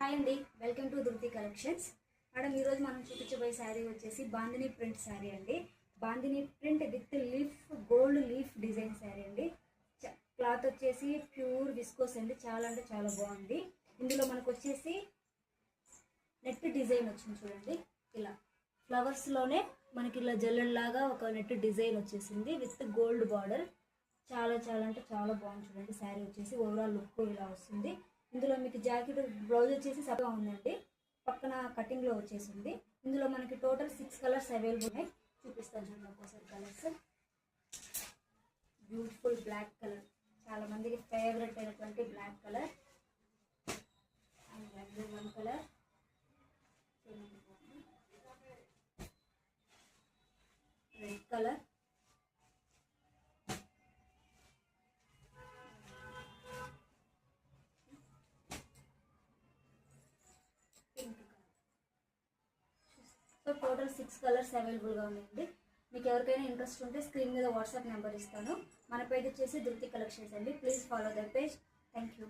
Hi అండి, welcome to ధృతి collections. Madam ఈరోజు మనం చూపించబోయే శారీ వచ్చేసి బాందిని ప్రింట్ శారీ అండి. Bandhani print with leaf gold leaf design sari అండి. క్లాత్ వచ్చేసి ప్యూర్ విస్కోస్ అండి. చాలా అంటే చాలా బాగుంది. ఇందులో మనకు వచ్చేసి నెట్ డిజైన్ వచ్చింది చూడండి. ఇలా ఫ్లవర్స్లోనే మనకి ఇలా జల్లెల్లాగా ఒక నెట్ డిజైన్ వచ్చేసింది విత్ గోల్డ్ బార్డర్. చాలా చాలా అంటే చాలా బాగుంది చూడండి. శారీ వచ్చేసి ఓవరాల్ లుక్ ఇలా వస్తుంది. ఇందులో మీకు జాకెట్ బ్లౌజ్ వచ్చేసి సపగా ఉందండి. పక్కన కటింగ్లో వచ్చేసింది. ఇందులో మనకి టోటల్ 6 కలర్స్ అవైలబుల్ ఉన్నాయి. చూపిస్తాను చూడండి ఒకసారి కలర్స్. బ్యూటిఫుల్ బ్లాక్ కలర్, చాలా మందికి ఫేవరెట్ అయినటువంటి black colour. And one colour red colour, so total 6 colours అవైలబుల్గా ఉన్నాయండి. మీకు ఎవరికైనా ఇంట్రెస్ట్ ఉంటే స్క్రీన్ మీద వాట్సాప్ నెంబర్ ఇస్తాను. మన పేజ్ వచ్చేసి ధృతి కలెక్షన్స్ అండి. Please follow the page. Thank you.